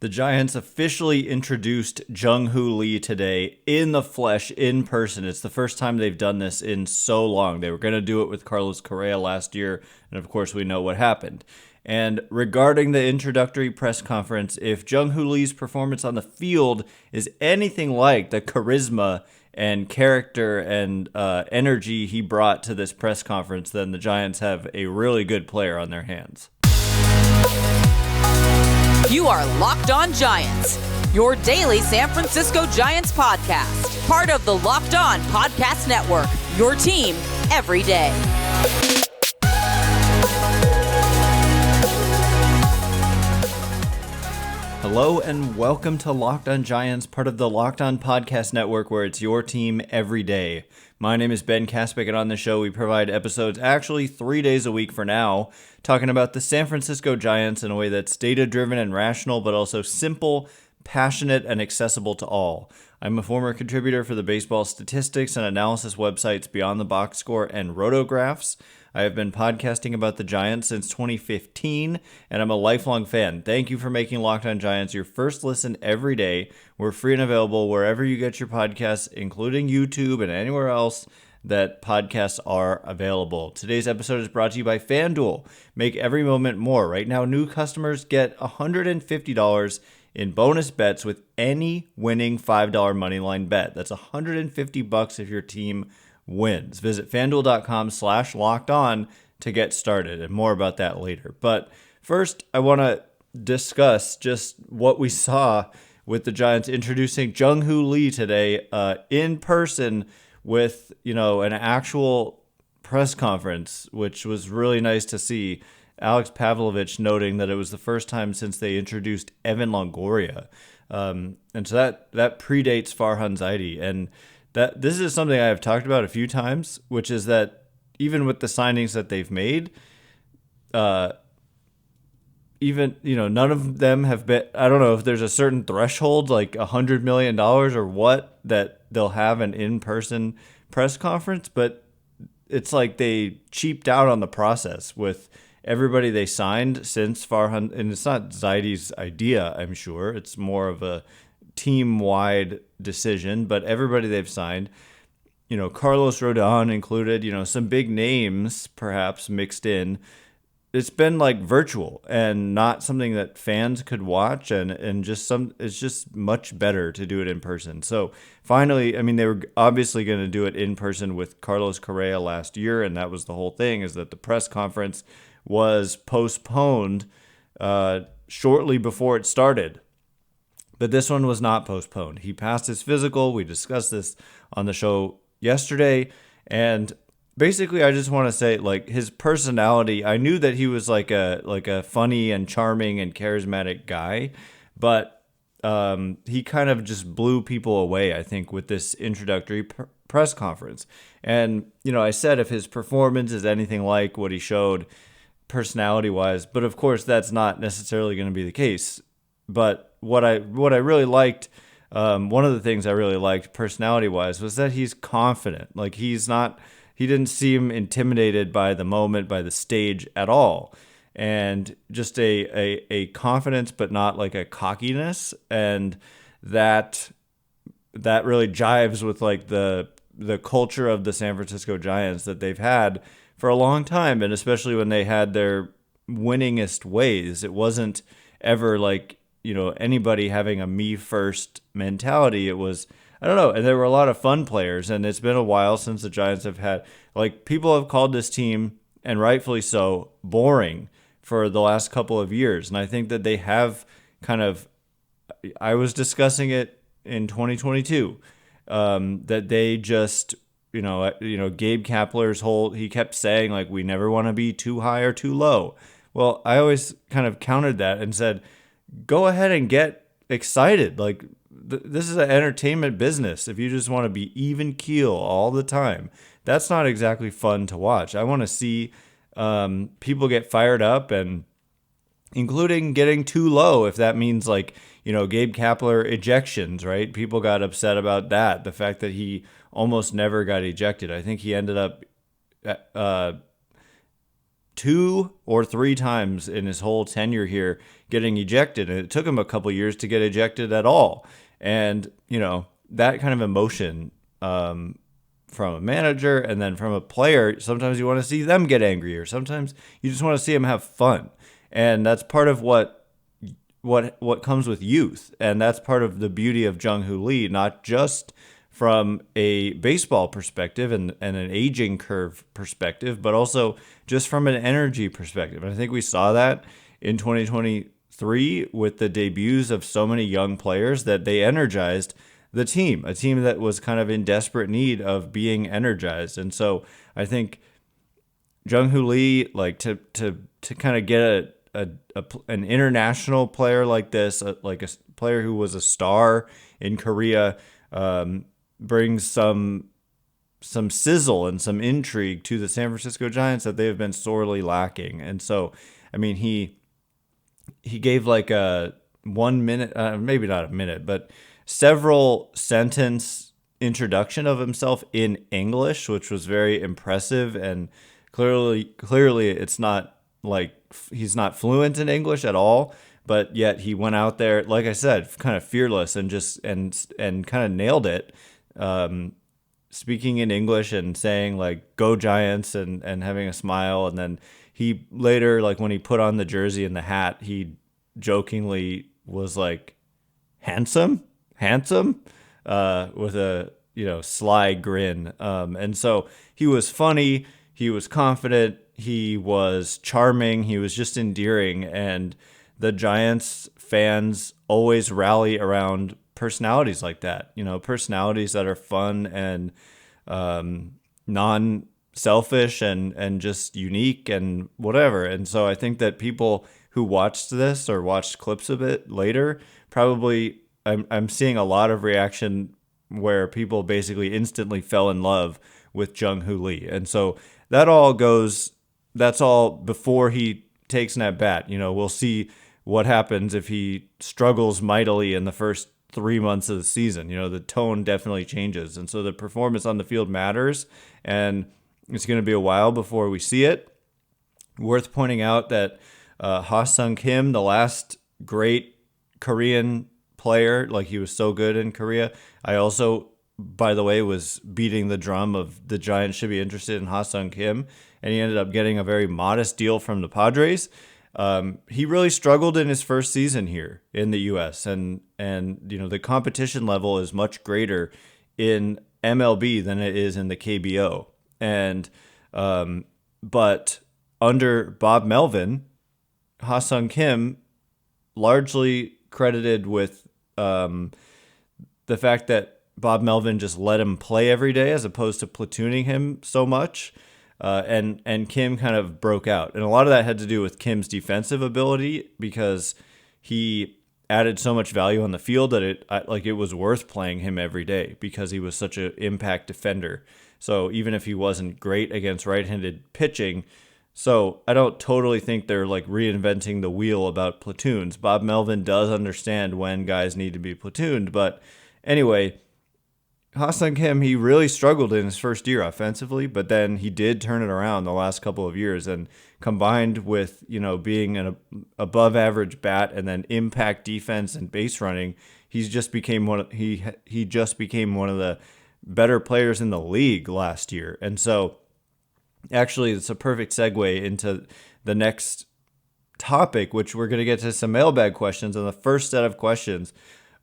The Giants officially introduced Jung Hoo Lee today in the flesh, in person. It's the first time they've done this in so long. They were going to do it with Carlos Correa last year, and of course we know what happened. And regarding the introductory press conference, if Jung Hoo Lee's performance on the field is anything like the charisma and character and energy he brought to this press conference, then the Giants have a really good player on their hands. You are Locked On Giants, your daily San Francisco Giants podcast. Part of the Locked On Podcast Network, your team every day. Hello and welcome to Locked On Giants, part of the Locked On Podcast Network, where it's your team every day. My name is Ben Kaspick, and on the show we provide episodes actually 3 days a week for now, talking about the San Francisco Giants in a way that's data-driven and rational, but also simple, passionate, and accessible to all. I'm a former contributor for the baseball statistics and analysis websites Beyond the Box Score and Rotographs. I have been podcasting about the Giants since 2015, and I'm a lifelong fan. Thank you for making Locked On Giants your first listen every day. We're free and available wherever you get your podcasts, including YouTube and anywhere else that podcasts are available. Today's episode is brought to you by FanDuel. Make every moment more. Right now, new customers get $150 in bonus bets with any winning $5 moneyline bet. That's $150 if your team wins. Visit FanDuel.com/lockedon to get started, and more about that later. But first, I want to discuss just what we saw with the Giants introducing Jung Hoo Lee today in person with, an actual press conference, which was really nice to see. Alex Pavlovich noting that it was the first time since they introduced Evan Longoria. And so that predates Farhan Zaidi. And that this is something I have talked about a few times, which is that even with the signings that they've made, none of them have been, I don't know if there's a certain threshold, like $100 million or what, that they'll have an in-person press conference, but it's like they cheaped out on the process with everybody they signed since Farhan, and it's not Zaidi's idea, I'm sure. It's more of a team-wide decision, but everybody they've signed, Carlos Rodon included, some big names perhaps mixed in. It's been like virtual and not something that fans could watch, and it's just much better to do it in person. So finally, they were obviously going to do it in person with Carlos Correa last year, and that was the whole thing, is that the press conference was postponed shortly before it started. But this one was not postponed. He passed his physical. We discussed this on the show yesterday. And basically, I just want to say, his personality, I knew that he was like a funny and charming and charismatic guy, but he kind of just blew people away, I think, with this introductory press conference. And, I said if his performance is anything like what he showed personality-wise, but of course, that's not necessarily going to be the case. But what I really liked, one of the things I really liked personality-wise was that he's confident. He didn't seem intimidated by the moment, by the stage at all. And just a confidence, but not like a cockiness. And that really jives with the culture of the San Francisco Giants that they've had for a long time. And especially when they had their winningest ways, it wasn't ever anybody having a me first mentality. It was, I don't know. And there were a lot of fun players, and it's been a while since the Giants have had, people have called this team, and rightfully so, boring for the last couple of years. And I think that they have I was discussing it in 2022, that they just, Gabe Kapler's he kept saying, we never want to be too high or too low. Well, I always kind of countered that and said, go ahead and get excited. This is an entertainment business. If you just want to be even keel all the time, that's not exactly fun to watch. I want to see people get fired up, and including getting too low, if that means Gabe Kapler ejections, right? People got upset about that. The fact that he almost never got ejected. I think he ended up 2 or 3 times in his whole tenure here getting ejected, and it took him a couple years to get ejected at all. And that kind of emotion from a manager and then from a player, sometimes you want to see them get angry, or sometimes you just want to see them have fun. And that's part of what comes with youth, and that's part of the beauty of Jung Hoo Lee, not just from a baseball perspective and an aging curve perspective, but also just from an energy perspective. And I think we saw that in 2023 with the debuts of so many young players, that they energized the team, a team that was kind of in desperate need of being energized. And so I think Jung Hoo Lee, like to kind of get an international player like this, like a player who was a star in Korea, brings some sizzle and some intrigue to the San Francisco Giants that they have been sorely lacking. And so, I mean, he gave like a 1 minute, maybe not a minute, but several sentence introduction of himself in English, which was very impressive. And clearly it's not like he's not fluent in English at all, but yet he went out there, like I said, kind of fearless and just and kind of nailed it, speaking in English and saying like "Go Giants" and having a smile. And then he later, like when he put on the jersey and the hat, he jokingly was like handsome with a sly grin. And so he was funny, he was confident, he was charming, he was just endearing. And the Giants fans always rally around personalities like that, personalities that are fun and non-selfish and just unique and whatever. And so I think that people who watched this or watched clips of it later, probably I'm seeing a lot of reaction where people basically instantly fell in love with Jung Hoo Lee. And so that's all before he takes an at bat. We'll see what happens if he struggles mightily in the first 3 months of the season. The tone definitely changes. And so the performance on the field matters, and it's going to be a while before we see it. Worth pointing out that Ha-seong Kim, the last great Korean player, like he was so good in Korea. I also, by the way, was beating the drum of the Giants should be interested in Ha-seong Kim, and he ended up getting a very modest deal from the Padres. He really struggled in his first season here in the U.S. and the competition level is much greater in MLB than it is in the KBO. And but under Bob Melvin, Ha-seong Kim, largely credited with the fact that Bob Melvin just let him play every day as opposed to platooning him so much. And Kim kind of broke out. And a lot of that had to do with Kim's defensive ability, because he added so much value on the field that it was worth playing him every day because he was such an impact defender. So even if he wasn't great against right-handed pitching, so I don't totally think they're like reinventing the wheel about platoons. Bob Melvin does understand when guys need to be platooned. But anyway, Ha-seong Kim, he really struggled in his first year offensively, but then he did turn it around the last couple of years. And combined with, being an above average bat and then impact defense and base running, he just became one of the better players in the league last year. And so actually, it's a perfect segue into the next topic, which we're going to get to some mailbag questions. And the first set of questions,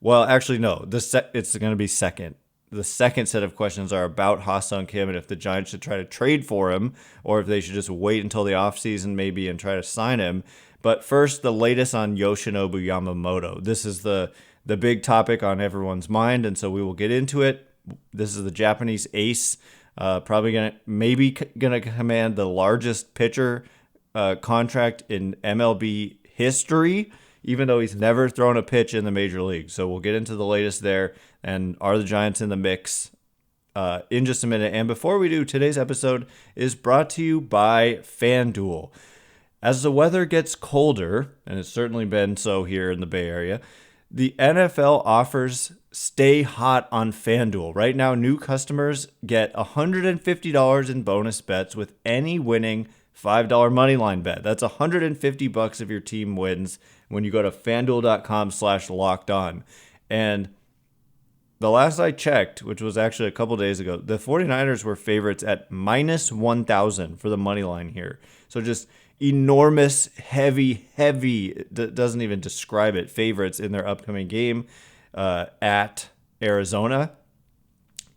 well, actually, no, it's going to be second. The second set of questions are about Ha-seong Kim and if the Giants should try to trade for him or if they should just wait until the offseason maybe and try to sign him. But first, the latest on Yoshinobu Yamamoto. This is the big topic on everyone's mind, and so we will get into it. This is the Japanese ace. Probably gonna command the largest pitcher contract in MLB history, even though he's never thrown a pitch in the major league. So we'll get into the latest there, and are the Giants in the mix in just a minute. And before we do, today's episode is brought to you by FanDuel. As the weather gets colder, and it's certainly been so here in the Bay Area, the NFL offers Stay Hot on FanDuel. Right now, new customers get $150 in bonus bets with any winning $5 money line bet. That's $150 if your team wins when you go to fanduel.com/lockedon. And the last I checked, which was actually a couple days ago, the 49ers were favorites at minus 1,000 for the money line here. So just enormous, heavy, doesn't even describe it, favorites in their upcoming game at Arizona.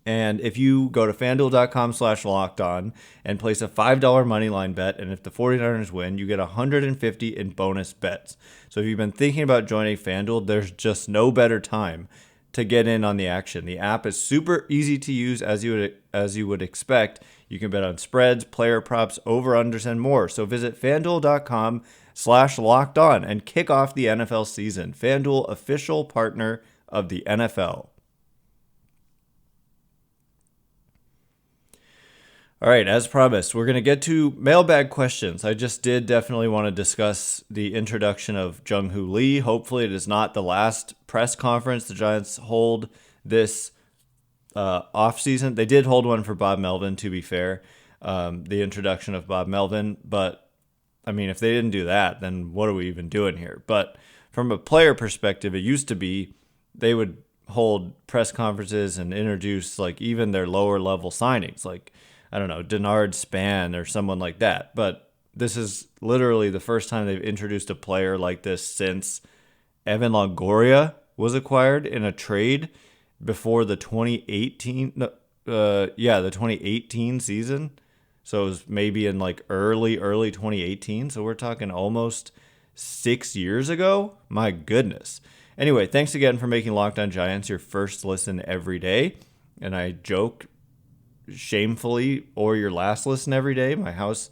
And if you go to fanduel.com/lockedon and place a $5 money line bet, and if the 49ers win, you get $150 in bonus bets. So if you've been thinking about joining FanDuel, there's just no better time to get in on the action. The app is super easy to use, as you would expect. You can bet on spreads, player props, over-unders, and more. So visit fanduel.com/lockedon and kick off the NFL season. FanDuel, official partner of the NFL. All right, as promised, we're going to get to mailbag questions. I just did definitely want to discuss the introduction of Jung Hoo Lee. Hopefully it is not the last press conference the Giants hold this offseason. They did hold one for Bob Melvin, to be fair, the introduction of Bob Melvin. But, I mean, if they didn't do that, then what are we even doing here? But from a player perspective, it used to be they would hold press conferences and introduce, like, even their lower level signings, like, I don't know, Denard Span or someone like that. But this is literally the first time they've introduced a player like this since Evan Longoria was acquired in a trade before the 2018 season. So it was maybe in like early 2018. So we're talking almost 6 years ago. My goodness. Anyway, thanks again for making Locked On Giants your first listen every day. And I joke shamefully, or your last listen every day. My house,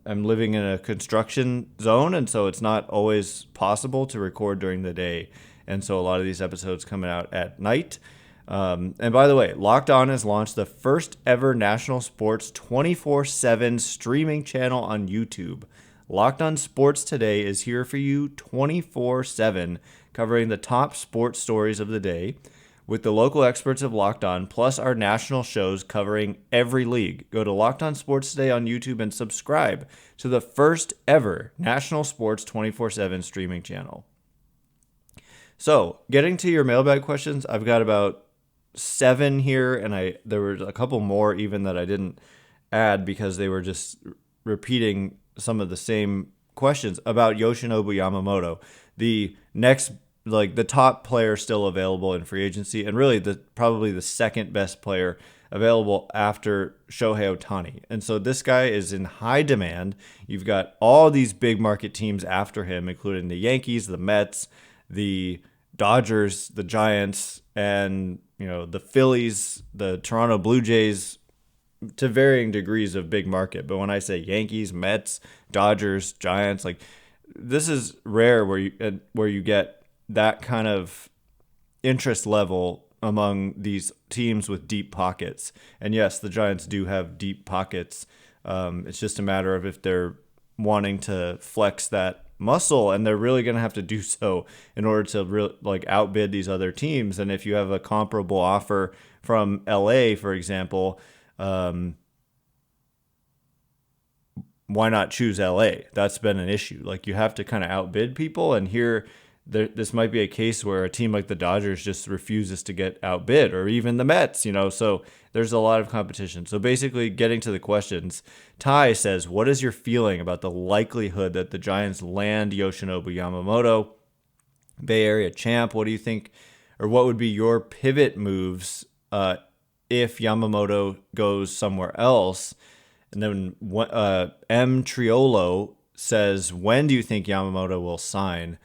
I'm living in a construction zone, and so it's not always possible to record during the day. And so a lot of these episodes coming out at night. And by the way, Locked On has launched the first ever national sports 24/7 streaming channel on YouTube. Locked On Sports Today is here for you 24/7, covering the top sports stories of the day, with the local experts of Locked On, plus our national shows covering every league. Go to Locked On Sports Today on YouTube and subscribe to the first ever national sports 24/7 streaming channel. So, getting to your mailbag questions, I've got about 7 here, and there were a couple more even that I didn't add because they were just repeating some of the same questions about Yoshinobu Yamamoto. The next, like, the top player still available in free agency, and really probably the second best player available after Shohei Ohtani. And so this guy is in high demand. You've got all these big market teams after him, including the Yankees, the Mets, the Dodgers, the Giants, and the Phillies, the Toronto Blue Jays, to varying degrees of big market. But when I say Yankees, Mets, Dodgers, Giants, like, this is rare where you get that kind of interest level among these teams with deep pockets. And yes, the Giants do have deep pockets. It's just a matter of if they're wanting to flex that muscle, and they're really going to have to do so in order to outbid these other teams. And if you have a comparable offer from LA, for example, why not choose LA? That's been an issue. Like, you have to kind of outbid people, and here this might be a case where a team like the Dodgers just refuses to get outbid, or even the Mets, so there's a lot of competition. So basically, getting to the questions, Ty says, what is your feeling about the likelihood that the Giants land Yoshinobu Yamamoto, Bay Area champ? What do you think, or what would be your pivot moves if Yamamoto goes somewhere else? And then M. Triolo says, when do you think Yamamoto will sign?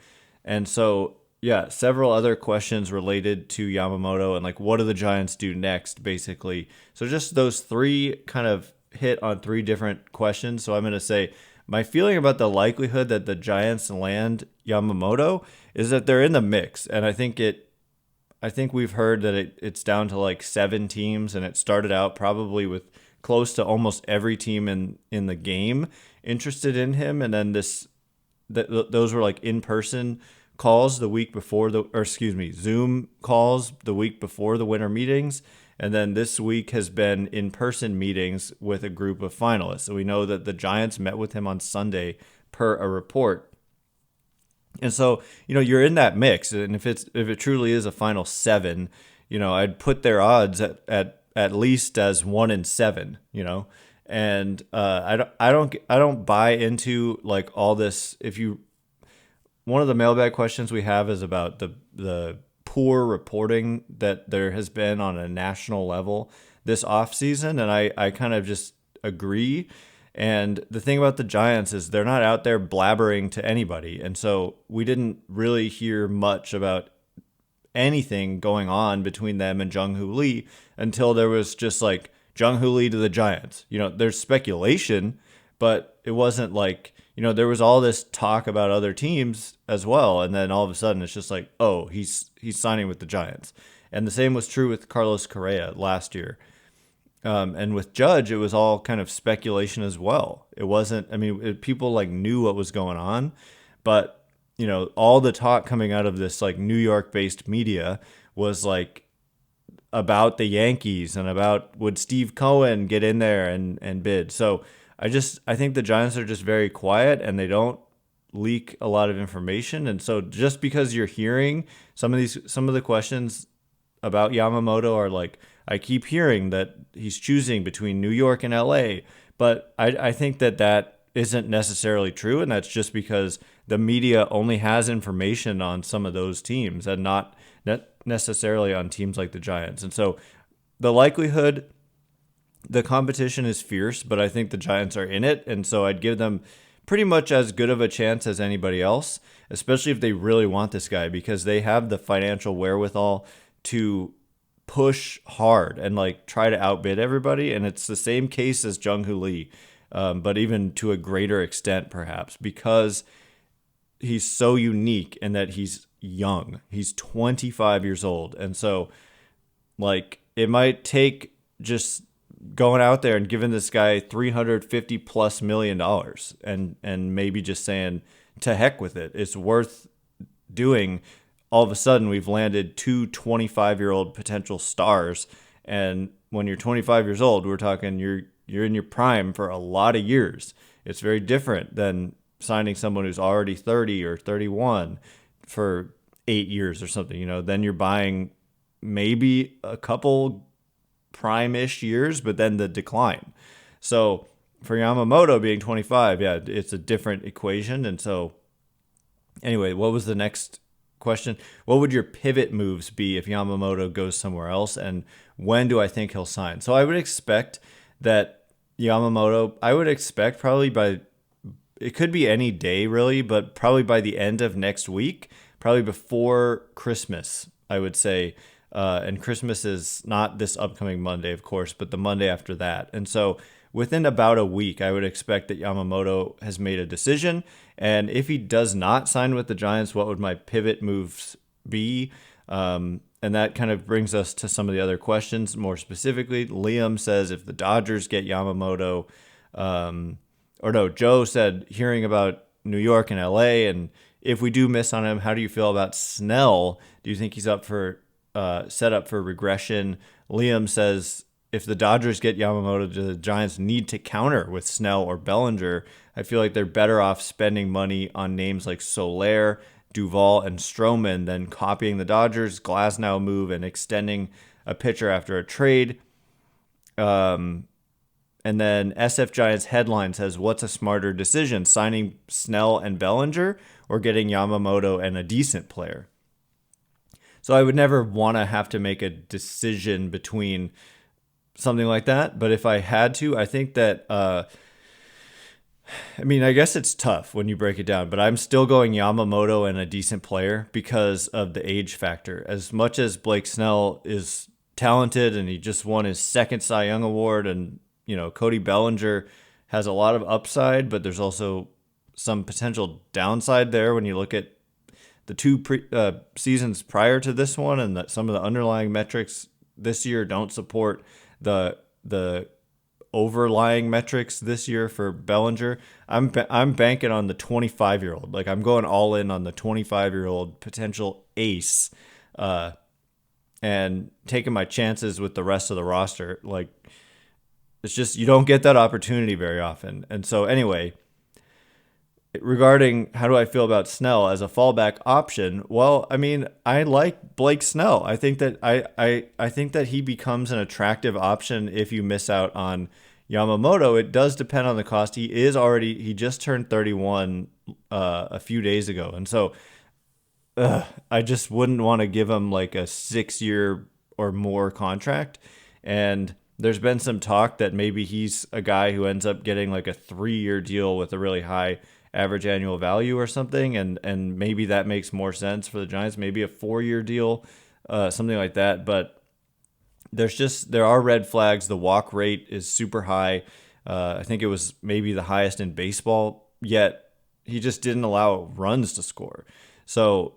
And so, yeah, several other questions related to Yamamoto and, like, what do the Giants do next, basically. So just those three kind of hit on 3 different questions. So I'm going to say my feeling about the likelihood that the Giants land Yamamoto is that they're in the mix. And I think we've heard that it's down to like 7 teams, and it started out probably with close to almost every team in the game interested in him. And then those were like in-person calls the week before Zoom calls the week before the winter meetings. And then this week has been in-person meetings with a group of finalists. So we know that the Giants met with him on Sunday per a report. And so, you're in that mix. And if it truly is a final 7, I'd put their odds at least as 1-7, And I don't buy into like all this. One of the mailbag questions we have is about the poor reporting that there has been on a national level this offseason, and I kind of just agree. And the thing about the Giants is they're not out there blabbering to anybody, and so we didn't really hear much about anything going on between them and Jung Hoo Lee until there was just like Jung Hoo Lee to the Giants. There's speculation, but it wasn't like, there was all this talk about other teams as well. And then all of a sudden it's just like, oh, he's signing with the Giants. And the same was true with Carlos Correa last year. And with Judge, it was all kind of speculation as well. It wasn't, people like knew what was going on, but all the talk coming out of this like New York based media was like about the Yankees and about would Steve Cohen get in there and bid. So I think the Giants are just very quiet and they don't leak a lot of information. And so just because you're hearing some of the questions about Yamamoto are like, I keep hearing that he's choosing between New York and LA, but I think that isn't necessarily true. And that's just because the media only has information on some of those teams and not necessarily on teams like the Giants. And so the likelihood, the competition is fierce, but I think the Giants are in it. And so I'd give them pretty much as good of a chance as anybody else, especially if they really want this guy, because they have the financial wherewithal to push hard and like try to outbid everybody. And it's the same case as Jung Hoo Lee, but even to a greater extent, perhaps, because he's so unique in that he's young. He's 25 years old. And so like it might take just going out there and giving this guy $350+ million and maybe just saying to heck with it. It's worth doing. All of a sudden we've landed 2 25-year-old potential stars. And when you're 25 years old, we're talking you're in your prime for a lot of years. It's very different than signing someone who's already 30 or 31 for 8 years or something. Then you're buying maybe a couple prime-ish years, but then the decline. So for Yamamoto being 25, yeah, it's a different equation. And so anyway, what was the next question? What would your pivot moves be if Yamamoto goes somewhere else? And when do I think he'll sign? So I would expect that Yamamoto, probably it could be any day really, but probably by the end of next week, probably before Christmas, I would say. And Christmas is not this upcoming Monday, of course, but the Monday after that. And so within about a week, I would expect that Yamamoto has made a decision. And if he does not sign with the Giants, what would my pivot moves be? And that kind of brings us to some of the other questions. More specifically, Liam says if the Dodgers get Yamamoto, Joe said hearing about New York and LA, and if we do miss on him, how do you feel about Snell? Do you think he's set up for regression? Liam says if the Dodgers get Yamamoto, the Giants need to counter with Snell or Bellinger. I feel like they're better off spending money on names like Soler, Duvall, and Stroman than copying the Dodgers' Glasnow move and extending a pitcher after a trade. And then SF Giants headline says, what's a smarter decision, signing Snell and Bellinger or getting Yamamoto and a decent player? So I would never want to have to make a decision between something like that. But if I had to, I think that, I guess it's tough when you break it down, but I'm still going Yamamoto and a decent player because of the age factor. As much as Blake Snell is talented and he just won his second Cy Young Award, and, Cody Bellinger has a lot of upside, but there's also some potential downside there when you look at the two seasons prior to this one, and that some of the underlying metrics this year don't support the overlying metrics this year for Bellinger, I'm banking on the 25-year-old. Like, I'm going all in on the 25-year-old potential ace, and taking my chances with the rest of the roster. Like, it's just, you don't get that opportunity very often. And so anyway, regarding how do I feel about Snell as a fallback option? Well, I mean, I like Blake Snell. I think that I think that he becomes an attractive option if you miss out on Yamamoto. It does depend on the cost. He just turned 31 a few days ago, and so I just wouldn't want to give him like a 6-year or more contract. And there's been some talk that maybe he's a guy who ends up getting like a 3-year deal with a really high average annual value or something, and maybe that makes more sense for the Giants. Maybe a 4-year deal, something like that. But there are red flags. The walk rate is super high. I think it was maybe the highest in baseball. Yet he just didn't allow runs to score. So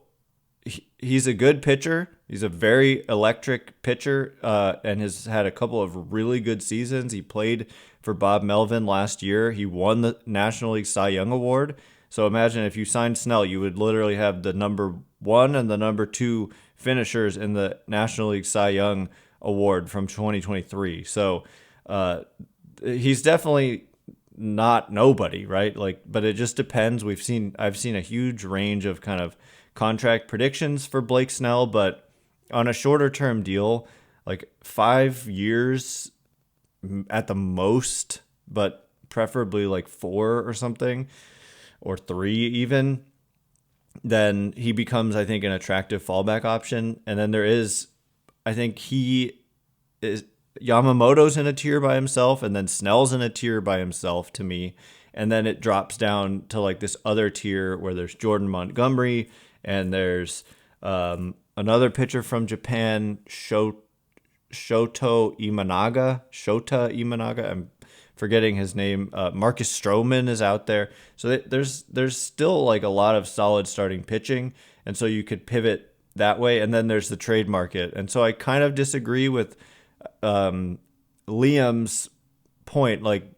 he's a good pitcher. He's a very electric pitcher, and has had a couple of really good seasons. He played for Bob Melvin last year. He won the National League Cy Young Award. So imagine if you signed Snell, you would literally have the number 1 and the number 2 finishers in the National League Cy Young Award from 2023. So he's definitely not nobody, right? Like, but it just depends. I've seen a huge range of kind of contract predictions for Blake Snell, but on a shorter term deal, like 5 years at the most, but preferably like 4 or something, or 3 even, then he becomes, I think, an attractive fallback option. And then I think Yamamoto's in a tier by himself, and then Snell's in a tier by himself to me. And then it drops down to like this other tier where there's Jordan Montgomery, and there's another pitcher from Japan, Shota Imanaga. I'm forgetting his name. Marcus Stroman is out there. So there's still like a lot of solid starting pitching, and so you could pivot that way. And then there's the trade market. And so I kind of disagree with Liam's point. Like,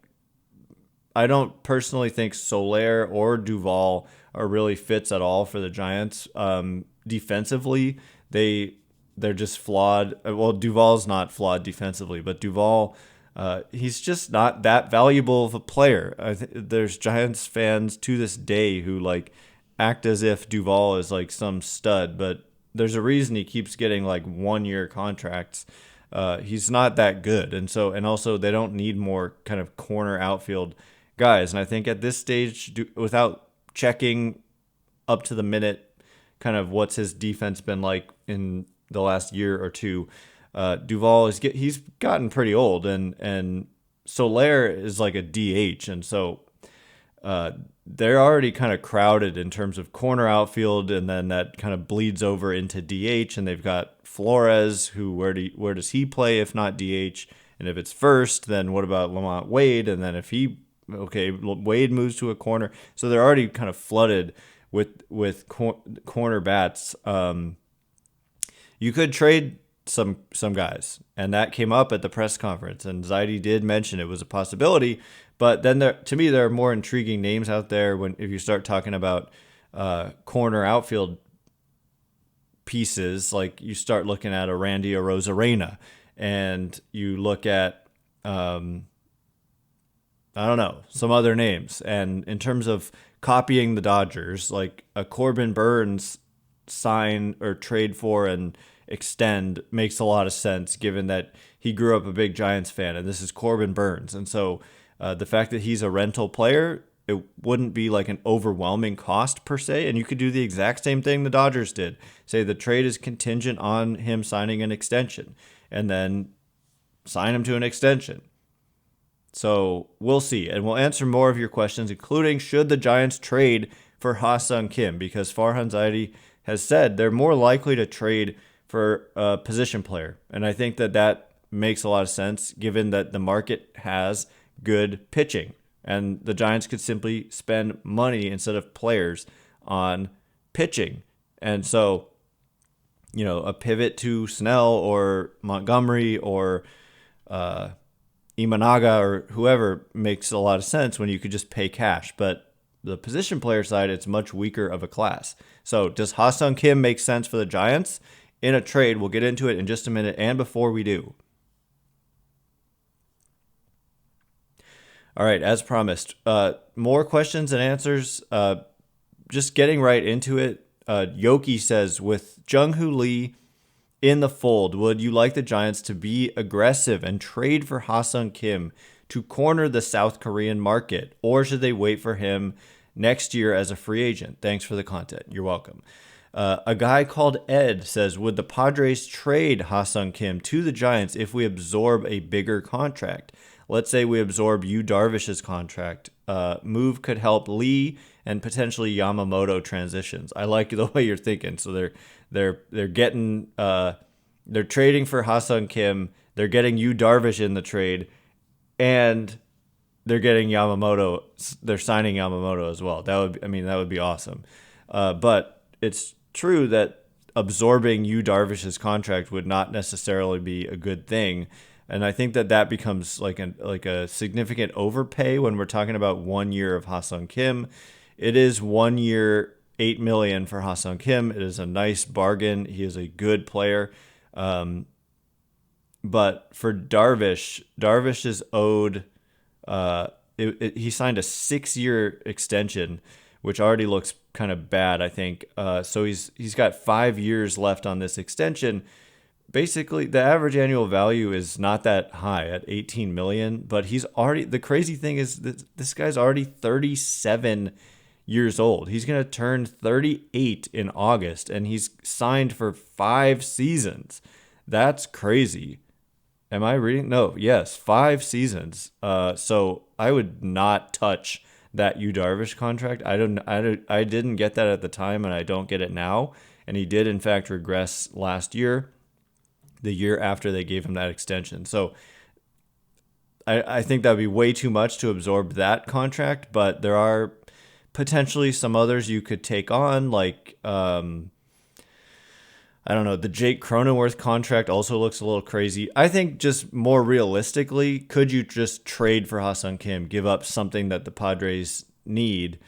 I don't personally think Soler or Duvall are really fits at all for the Giants. Defensively, they're just flawed. Well, Duvall's not flawed defensively, but Duvall, he's just not that valuable of a player. There's Giants fans to this day who like act as if Duvall is like some stud, but there's a reason he keeps getting like 1-year contracts. He's not that good, and also they don't need more kind of corner outfield guys. And I think at this stage, without checking up to the minute kind of what's his defense been like in the last year or two, Duvall he's gotten pretty old, and Soler is like a DH, and so they're already kind of crowded in terms of corner outfield, and then that kind of bleeds over into DH, and they've got Flores, who where does he play if not DH? And if it's first, then what about Lamont Wade? And then if Wade moves to a corner, so they're already kind of flooded with corner bats. You could trade some guys, and that came up at the press conference, and Zaidi did mention it was a possibility. But then there are more intriguing names out there if you start talking about corner outfield pieces. Like, you start looking at a Randy Arozarena, and you look at I don't know, some other names. And in terms of copying the Dodgers, like a Corbin Burns sign or trade for and extend makes a lot of sense, given that he grew up a big Giants fan, and this is Corbin Burns. And so the fact that he's a rental player, it wouldn't be like an overwhelming cost per se. And you could do the exact same thing the Dodgers did. Say the trade is contingent on him signing an extension, and then sign him to an extension. So we'll see. And we'll answer more of your questions, including should the Giants trade for Ha-seong Kim, because Farhan Zaidi has said they're more likely to trade for a position player. And I think that makes a lot of sense, given that the market has good pitching, and the Giants could simply spend money instead of players on pitching. And so, a pivot to Snell or Montgomery or Imanaga or whoever makes a lot of sense when you could just pay cash. But the position player side, it's much weaker of a class. So does Ha-seong Kim make sense for the Giants in a trade? We'll get into it in just a minute. And before we do, all right, as promised, more questions and answers. Just getting right into it. Yoki says, with Jung Hoo Lee in the fold, would you like the Giants to be aggressive and trade for Ha-seong Kim to corner the South Korean market, or should they wait for him next year as a free agent? Thanks for the content. You're welcome. A guy called Ed says, would the Padres trade Ha-seong Kim to the Giants if we absorb a bigger contract? Let's say we absorb Yu Darvish's contract. Move could help Lee and potentially Yamamoto transitions. I like the way you're thinking. So they're getting they're trading for Ha-seong Kim. They're getting Yu Darvish in the trade, and they're getting Yamamoto. They're signing Yamamoto as well. That would be awesome. But it's true that absorbing Yu Darvish's contract would not necessarily be a good thing. And I think that becomes like a significant overpay when we're talking about 1 year of Ha-seong Kim. It is 1 year, $8 million for Ha-seong Kim. It is a nice bargain. He is a good player. But for Darvish is owed. He signed a 6-year extension, which already looks kind of bad, I think. So he's got 5 years left on this extension. Basically, the average annual value is not that high at $18 million, but the crazy thing is that this guy's already 37 years old. He's going to turn 38 in August, and he's signed for 5 seasons. That's crazy. Am I reading? No, yes, 5 seasons. So I would not touch that Yu Darvish contract. I didn't get that at the time, and I don't get it now. And he did, in fact, regress last year, the year after they gave him that extension. So I think that would be way too much to absorb that contract, but there are potentially some others you could take on, like, I don't know, the Jake Cronenworth contract also looks a little crazy. I think just more realistically, could you just trade for Ha-seong Kim, give up something that the Padres need,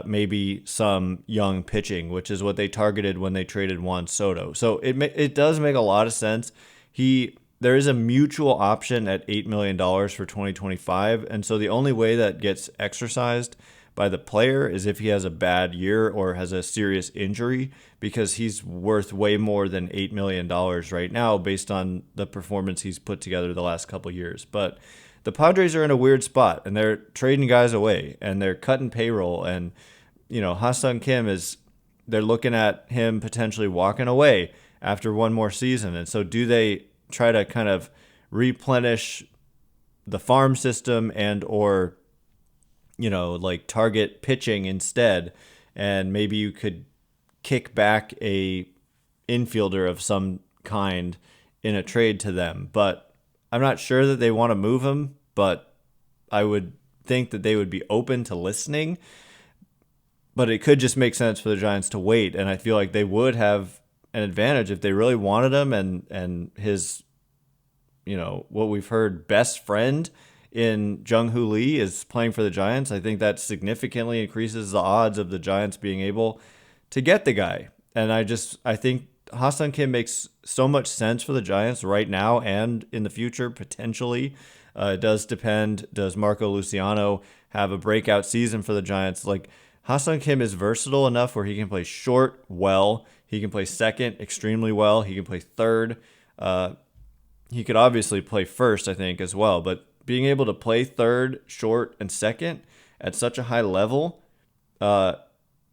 maybe some young pitching, which is what they targeted when they traded Juan Soto. So it does make a lot of sense. There is a mutual option at $8 million for 2025, and so the only way that gets exercised by the player is if he has a bad year or has a serious injury, because he's worth way more than $8 million right now based on the performance he's put together the last couple of years. But the Padres are in a weird spot, and they're trading guys away, and they're cutting payroll. And, Ha-seong Kim they're looking at him potentially walking away after one more season. And so do they try to kind of replenish the farm system or, target pitching instead? And maybe you could kick back a infielder of some kind in a trade to them. But I'm not sure that they want to move him, but I would think that they would be open to listening. But it could just make sense for the Giants to wait, and I feel like they would have an advantage if they really wanted him, and his, what we've heard, best friend in Jung Hoo Lee is playing for the Giants. I think that significantly increases the odds of the Giants being able to get the guy. And I think Ha-seong Kim makes so much sense for the Giants right now and in the future, potentially. It does depend. Does Marco Luciano have a breakout season for the Giants? Like, Ha-seong Kim is versatile enough where he can play short well. He can play second extremely well. He can play third. He could obviously play first, I think, as well. But being able to play third, short, and second at such a high level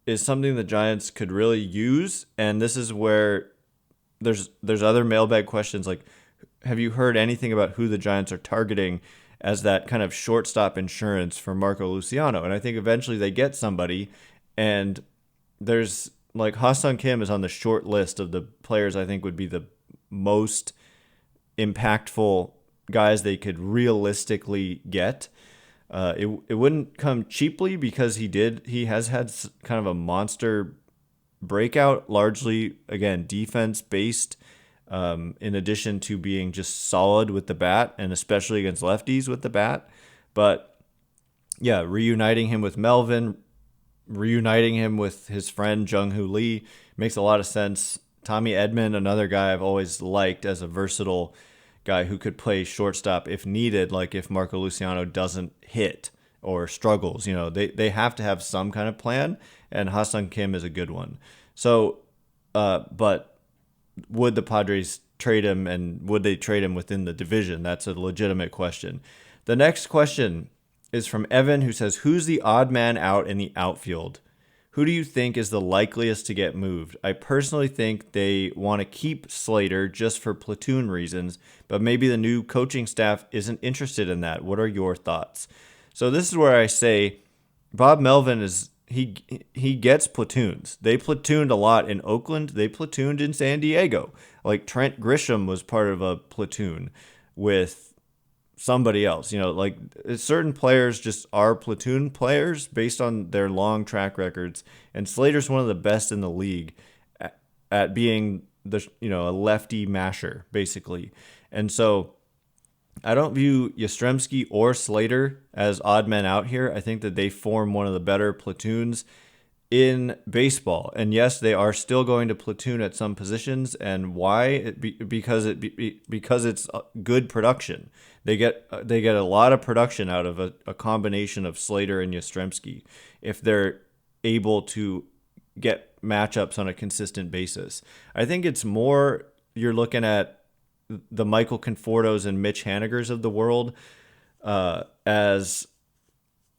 is something the Giants could really use. And this is where there's other mailbag questions, like, have you heard anything about who the Giants are targeting as that kind of shortstop insurance for Marco Luciano? And I think eventually they get somebody, and there's like Ha-seong Kim is on the short list of the players I think would be the most impactful guys they could realistically get. It wouldn't come cheaply because he has had kind of a monster breakout, largely, again, defense based. in addition to being just solid with the bat, and especially against lefties with the bat. But yeah, reuniting him with Melvin, reuniting him with his friend Jung Hoo Lee makes a lot of sense. Tommy Edman, another guy I've always liked as a versatile guy who could play shortstop if needed, like if Marco Luciano doesn't hit or struggles. They have to have some kind of plan, and Ha-seong Kim is a good one. So, but would the Padres trade him, and would they trade him within the division? That's a legitimate question. The next question is from Evan, who says, who's the odd man out in the outfield? Who do you think is the likeliest to get moved? I personally think they want to keep Slater just for platoon reasons, but maybe the new coaching staff isn't interested in that. What are your thoughts? So this is where I say Bob Melvin he gets platoons. They platooned a lot in Oakland. They platooned in San Diego. Like Trent Grisham was part of a platoon with somebody else. Like certain players just are platoon players based on their long track records. And Slater's one of the best in the league at being a lefty masher, basically. And so I don't view Yastrzemski or Slater as odd men out here. I think that they form one of the better platoons in baseball. And yes, they are still going to platoon at some positions. And why? Because it's good production. They get a lot of production out of a combination of Slater and Yastrzemski if they're able to get matchups on a consistent basis. I think it's more you're looking at the Michael Confortos and Mitch Hanigers of the world, as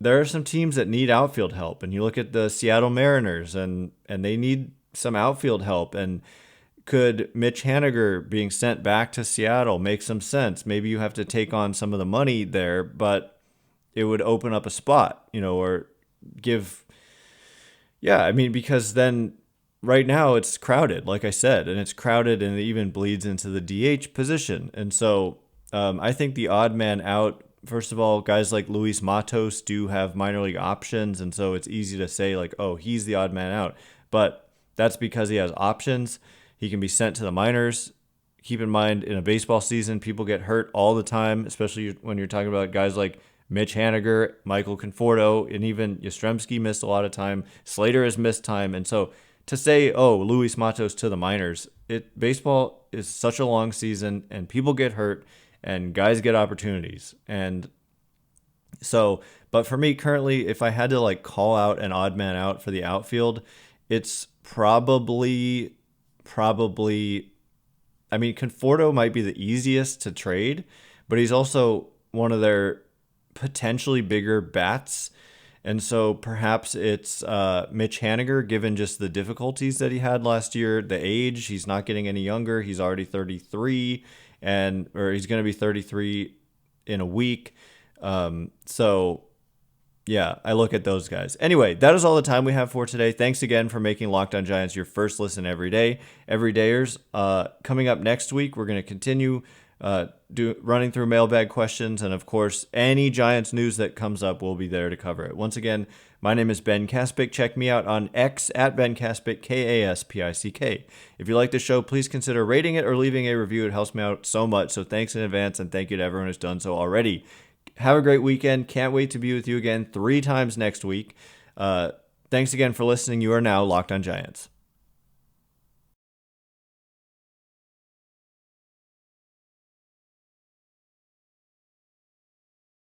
there are some teams that need outfield help. And you look at the Seattle Mariners, and they need some outfield help. And could Mitch Haniger being sent back to Seattle make some sense? Maybe you have to take on some of the money there, but it would open up a spot, or give. Yeah, I mean, because then right now it's crowded, like I said, and it's crowded, and it even bleeds into the DH position. And so I think the odd man out, first of all, guys like Luis Matos do have minor league options, and so it's easy to say like, oh, he's the odd man out. But that's because he has options. He can be sent to the minors. Keep in mind, in a baseball season, people get hurt all the time, especially when you're talking about guys like Mitch Haniger, Michael Conforto, and even Yastrzemski missed a lot of time. Slater has missed time. And so to say, oh, Luis Matos to the minors, baseball is such a long season, and people get hurt, and guys get opportunities. And so, but for me currently, if I had to like call out an odd man out for the outfield, it's probably, I mean, Conforto might be the easiest to trade, but he's also one of their potentially bigger bats. And so perhaps it's Mitch Haniger, given just the difficulties that he had last year, the age. He's not getting any younger. He's already 33, or he's going to be 33 in a week. So yeah, I look at those guys. Anyway, that is all the time we have for today. Thanks again for making Locked On Giants your first listen every day. Everydayers. Coming up next week, we're going to continue running through mailbag questions, and of course, any Giants news that comes up, we'll be there to cover it. Once again, my name is Ben Kaspick. Check me out on X at Ben Kaspick, Kaspick. If you like the show, please consider rating it or leaving a review. It helps me out so much. So thanks in advance, and thank you to everyone who's done so already. Have a great weekend. Can't wait to be with you again 3 times next week. Thanks again for listening. You are now Locked On Giants.